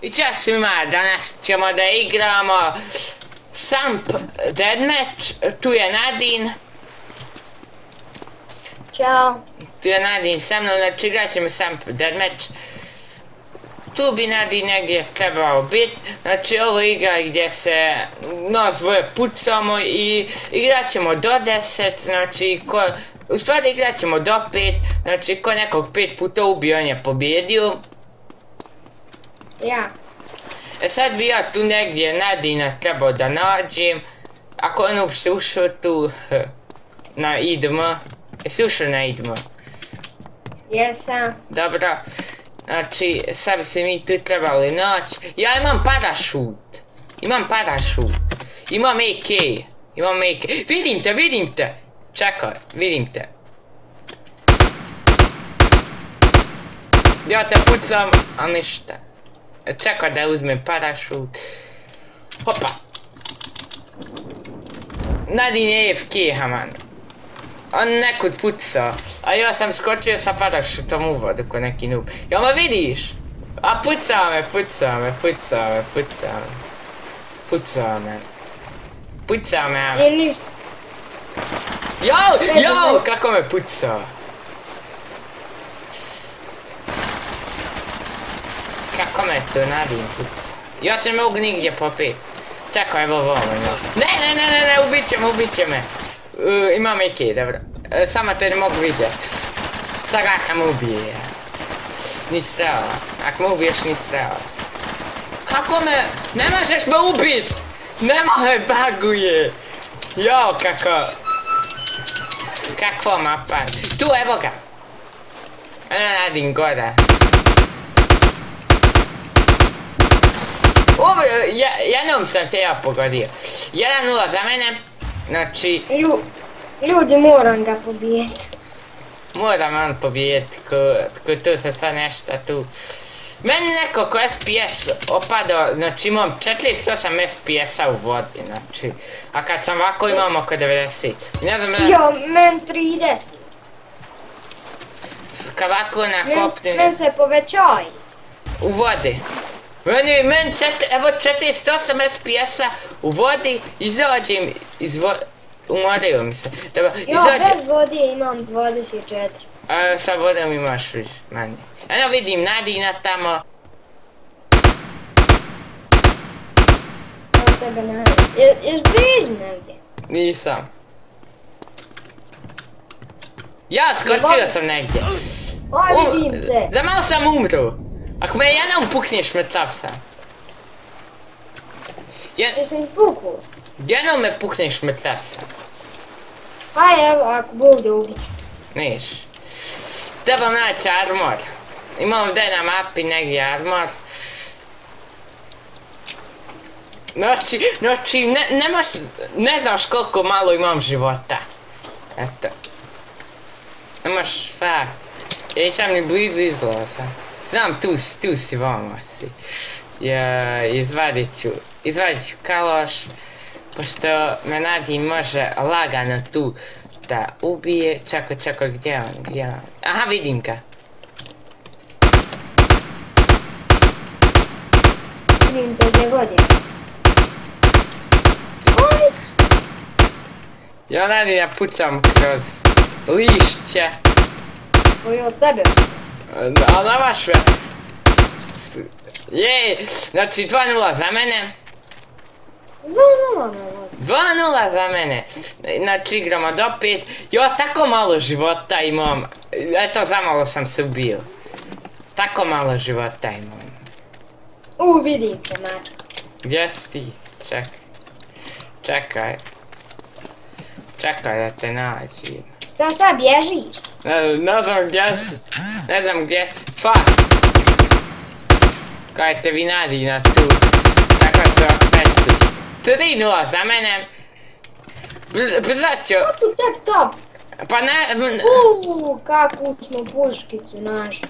I čas svima, danas ćemo da igramo Samp Deathmatch, tu je Nadin. Ćao. Tu je Nadin sa mnom, znači igrat ćemo Samp Deathmatch. Tu bi Nadin negdje trebao biti, znači ovo je igra gdje se nas dvoje pucamo i igrat ćemo do 10, znači u stvari igrat ćemo do 5, znači ko nekog 5 puta ubio on je pobjedio. Ja. E sad bi ja tu negdje Nadina trebao da nađem. Ako on uopšte ušao tu na IDM. Jesi ušao na IDM? Jesam. Dobro. Znači sad bi se mi tu trebali naći. Ja imam parašut. Imam AK. Vidim te. Čekaj, vidim te. Ja te pucam, a ništa. Čekaj da uzmem parašut. Hopa. Nadin je AFK, haman. On nekud pucao, a ja sam skočio sa parašutom u vodu ko neki noob. Jel me vidiš? A pucao me. Jao, kako me pucao. Kako me to Nadin pucao? Ja se mogu nigdje popet. Čekaj, evo ovo. Ne, ubit će me. Imam AK, dobro. Samo te ne mogu vidjet. Sad kako me ubije. Ni strela. Ako me ubiješ, ni strela. Kako me... Ne možeš me ubit! Nemoj, baguje! Jao, kako... Kakva mapa. Tu, evo ga. Nadin gore. Jednom sam te ja pogodio. 1-0 za mene. Znači... Ljudi, moram ga pobijeti. Moram on pobijeti, ko tu se sad nešto tu... Meni nekoliko FPS opadao, znači imam 48 FPS-a u vodi, znači... A kad sam ovako imam oko 90. Ne znam... Jo, men 30. Kad ovako na kopnju... Men se povećaj. U vodi. Men evo 48 FPS-a u vodi, izađem iz vode... Umorio mi se. Dobro, izađem... bez vode imam 24. Sa vodom imaš više, manje. Eno vidim Nadina tamo. Evo tebe Nadin. Jes blizu negdje? Nisam. Ja skočio sam negdje. Vidim te. Za malo sam umro. Ako me jednom pukneš, mrtav sam. Jesam pukao? Jednom me pukneš, mrtav sam. Evo, ako bude ubit. Neš. Trebam naći armor. Imam ovdje na mapi negdje armor. Znači, ne znaš koliko malo imam života. Eto. Nemaš fakt. Ja nisam ni blizu izlaza. Znam, tu si, vamo si. Izvadit ću kaloš. Pošto me Nadin može lagano tu da ubije. Čekaj, gdje je on? Aha, vidim ga. Vidim te gdje god je. Ja Nadina pucam kroz lišće. Koji od tebe? A namaš me. Jej, znači 2-0 za mene. 2-0 za mene. Znači igramo do 5. Ja tako malo života imam. Eto, zamalo sam se ubio. Tako malo života imam. Vidim te, mačka. Gdje si ti? Čekaj da te nađem. Šta sad bježiš? Ne znam gdje si. Fuck. Kaj te vi Nadina tu. Tako se okreći. 3-0 za mene. Brzat ću. Kako tu tep top? Pa ne... Kakvu smo puškicu našu.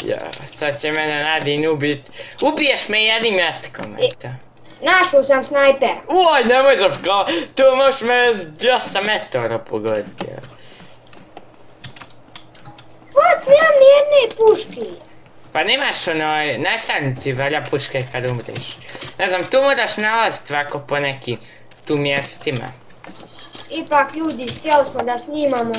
Ja, sad će mene Nadin ubit. Ubiješ me jednim metkom, eto. Našao sam snajper. Uoj, nemoj zapkao. Tu možeš me s 200 metara pogoditi. What, nemam nijedne puške. Pa nemaš ne stanu ti valja puške kad umriš. Ne znam, tu moraš nalaziti ovako po nekim tu mjestima. Ipak ljudi, htjeli smo da snimamo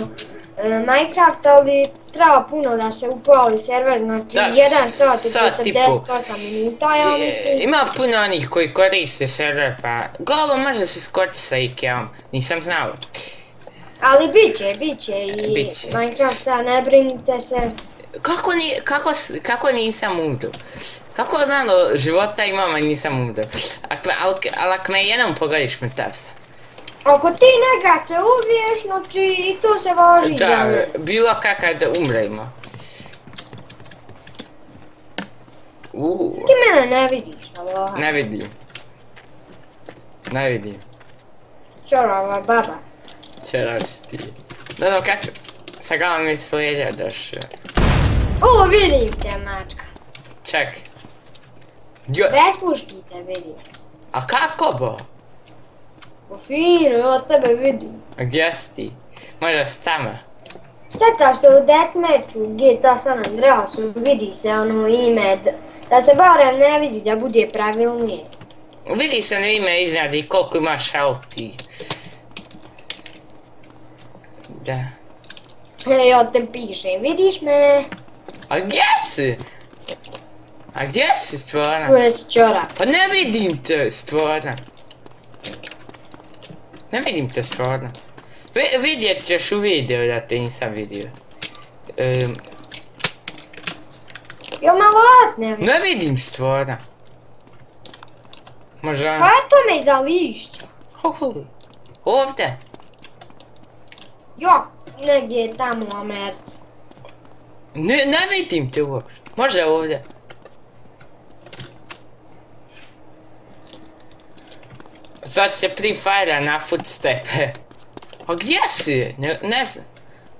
Minecraft, ali treba puno da se upali server, znači 1 sat i 48 minuta, ja mislim. Ima puno onih koji koriste server, pa glavo može se skočiti sa Ikeom, nisam znao. Ali bit će i Minecrafta, ne brinite se. Kako nisam umro? Kako malo života imam, a nisam umro? Ali ako me jednom pogodiš mrtav sam. Ako ti nekad se ubiješ, znači i to se važi za me. Da, bilo kakav da umremo. Ti mene ne vidiš, ali Ne vidim. Čorava baba. Čorava si ti. Ne znam kako sa glavom mi slijedja došao. Vidim te, mačka. Ček. Bez puški te vidim. A kako bo? Fino, ja tebe vidim. A gdje si ti? Možda si tamo? Šteta što u Deathmatchu GTA San Andreasu vidi se ono ime, da se barem ne vidi da bude pravilnije. Vidi se ono ime iznad i koliko imaš healthy. Da. Ja te piše, vidiš me? A gdje si stvarno? Tu je čora. Pa ne vidim te stvarno. Ne vidim te stvarno. Vidjet ćeš u videu da te nisam vidio. Jo malo ne vidim. Ne vidim stvarno. Možda... Pa eto me iza lišća. Kako? Ovdje? Jo, negdje tamo u Americi. Ne vidim te uopšte. Možda ovdje. Sad se prefire na footstepe. A gdje si? Ne znam.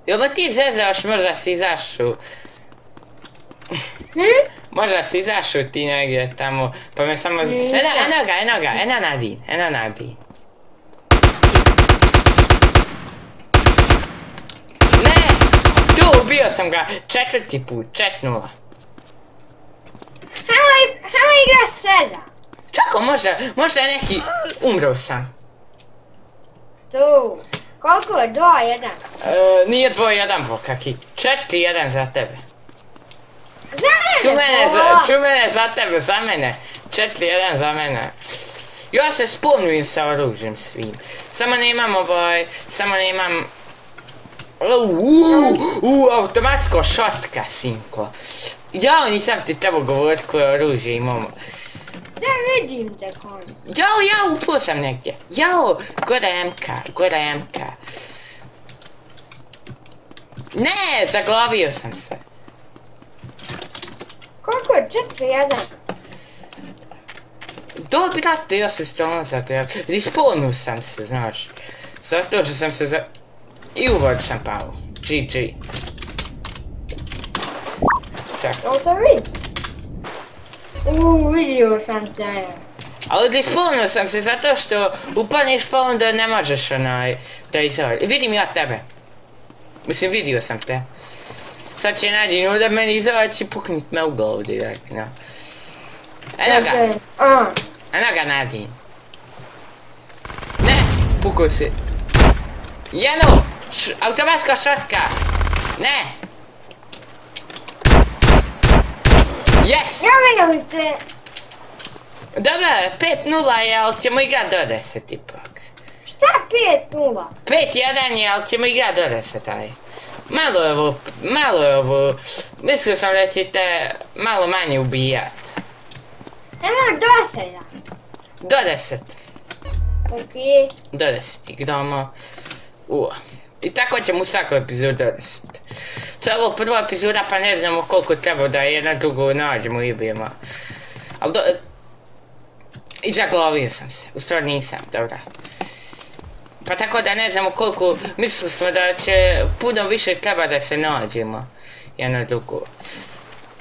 Jel ba ti zezavaš, možda si izašao? Možda si izašao ti negdje tamo, pa me samo... Eno ga, Nadine. Ne! Tu, ubio sam ga 4. put, 4-0. Hajmo igra sreza. Čako, možda je neki... Umro sam. Tu. Koliko je 2-1? Nije 2-1 Bokaki. 4-1 za tebe. Za mene! Ču mene za tebe, za mene. 4-1 za mene. Ja se spomnujem sa oružjem svim. Samo nemam... Automatsko šotka, sinko. Jao, nisam ti trebao govorit koje oružje imamo. Da vidim te kon. Jao, upao sam negdje. Jao, gora MK. Ne, zaglavio sam se. Koliko je 4-1? Dobro, brate, ja se stalno zaglavio. Respawnul sam se, znaš. Zato što sam se I u vodu sam pao. GG. Čak. Jel te vidi? Vidio sam te. Ali respawnul sam se zato što upadneš pa onda ne možeš da izađeš. Vidim ja tebe. Mislim, vidio sam te. Sad će Nadine ovdje meni izaći i puknut me u glavu direktno. Eno ga Nadine. Ne, pukao si. Jeno! Automatska šotka! Ne! Yes! Ja vidim te. Dobro, 5-0 je, ali ćemo igrat do 10 ipak. Šta 5-0? 5-1 je, ali ćemo igrat do 10 aj. Malo je ovo, mislio sam da ćete malo manje ubijat. Nemo do 7. Do 10. Okej. Do 10 igramo. I tako ćemo u svakoj epizodu do 10. Za ovo prva epizoda pa ne znamo koliko treba da jedna drugu nađemo i ubijemo. Ali I zaglavio sam se, u stvari nisam, dobra. Pa tako da ne znamo koliko, mislili smo da će puno više treba da se nađemo jedno drugo.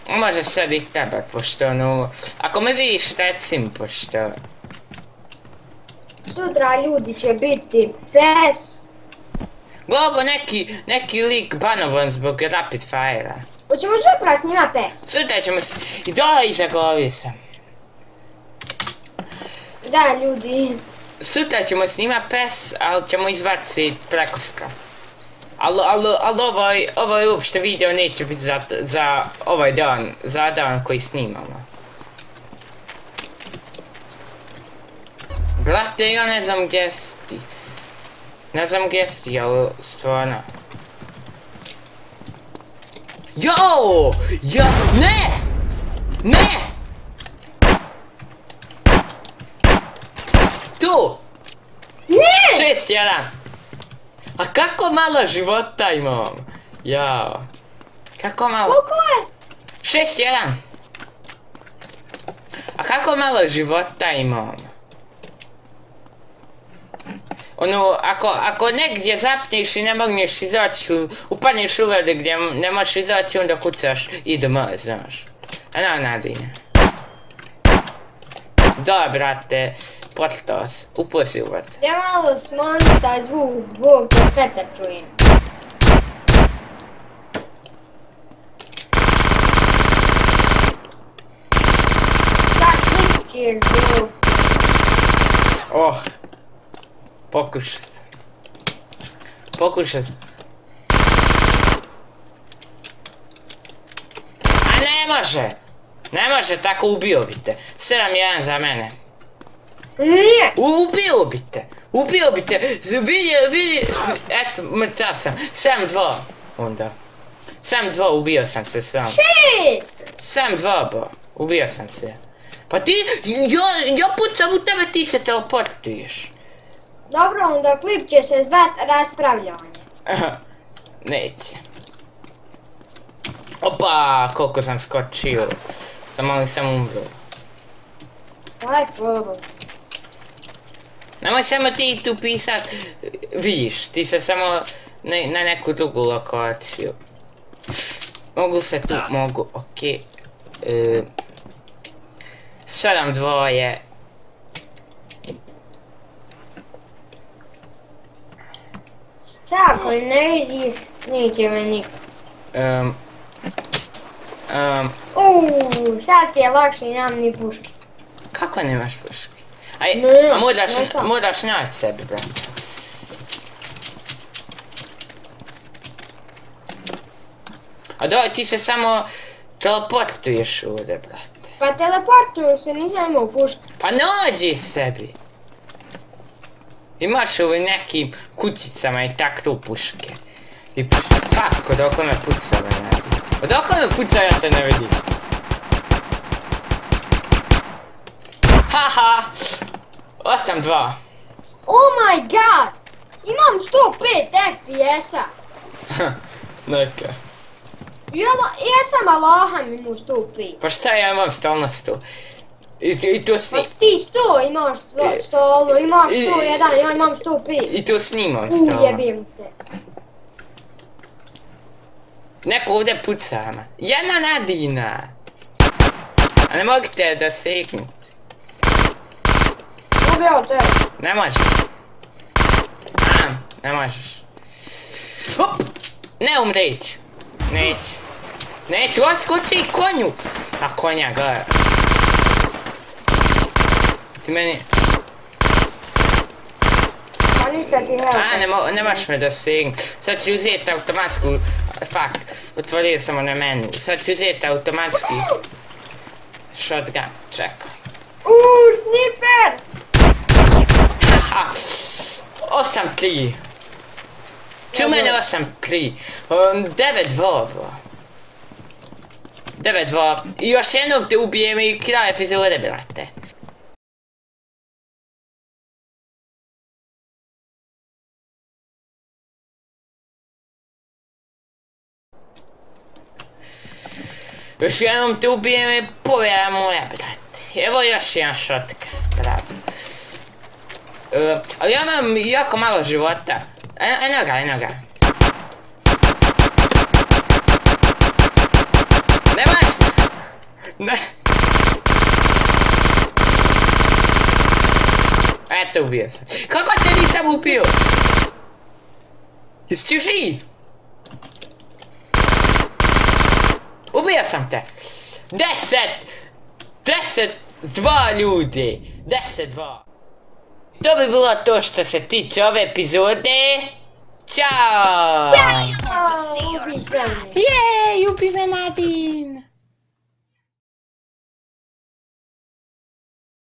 Može sad i tebe, pošto ono, ako me vidiš recim, pošto... Sutra ljudi će biti bez... Globo neki lik banovan zbog rapid fire-a. Hoćemo sutra snima pes. Sutra ćemo i dole iza glavi sam. Da, ljudi. Sutra ćemo snima pes, ali ćemo izbaciti prekoska. Ali ovaj uopšte video neće biti za ovaj dan, za dan koji snimamo. Brate, ja ne znam gdje si ti. Ne znam gdje si ti, ali stvarno. Jo! Ja, ne! Ne! Tu! Ne! 6-1. A kako malo života imam? Jao. Kako malo? Koliko je? 6-1. A kako malo života imam? Ono, ako negdje zapneš i ne mogneš izaći, upadneš u vode gdje ne možeš izaći, onda kucaš idem, znaš. Ano, Nadine. Da, brate, potao se, uposil te. Ja malo smanjim taj zvuk, Bog to sve te čujem. Tak, klikćeš, Bog. Oh. Pokušat. A ne može, tako ubio bi te. 7-1 za mene. Nije. Ubio bi te, vidi, eto, mrtav sam, 7-2, onda. 7-2, ubio sam se sam. 7-2, bo, ubio sam se. Pa ti, ja pucam u tebe, ti se teleportuješ. Dobro, onda klip će se zvat raspravljanje. Neće. Opa, koliko sam skočio. Sam umro. Aj, probam. Nemoj samo ti tu pisat, vidiš, ti se samo na neku drugu lokaciju. Mogu se tu, mogu, okej. 7-2 je. Ako ne vidiš, neće me niko. Sad ti je lakše i nam ni puški. Kako nemaš puški? A moraš naći sebi, brate. A da, ti se samo teleportuješ ovdje, brate. Pa teleportuju se, nisam imao puški. Pa nađi sebi. Imaš u nekim kućicama i tak tu puške. I fuck, odakle me puca me ne vidim. Odakle me puca, ja te ne vidim. Haha! 8-2. Oh my god! Imam 105 FPS-a. Neka. Jesam, Allaham imam 105. Pa šta ja imam stalno 100? I to snimam. Pa ti 100 imaš stalno, imaš 101, ja imam 105. I to snimam stalno. Ujebim te. Neko ovdje puca me. Jedna Nadina! A ne mogu te da segnut. Mogu ja te. Ne možeš. Ne možeš. Hop! Ne umreći. Neću, oskoči konju! A konja, gledaj. Ti meni... Pa ništa ti nema. Ne možeš me dosegnuti. Sad ću uzeti automatsku... Fuck, otvorio sam ono menu. Sad ću uzeti automatski... Shotgun, čekaj. Sniper! Haha! 8-3. Ču mene 8-3. 9-2, bro. 9-2. I još jednom te ubijem i kraj epizode, brate. Još jednom te ubijem i pobjeda moja, brate. Evo još jedan shotgun, brate. Ali ja imam jako malo života. Eno ga. Nemoj! Ne! Eto, ubio sam. Kako te nisam ubio? Jesi ti živ? Ubio sam te. 2 ljudi. 2. To bi bilo to što se tiče ove epizode. Ćao!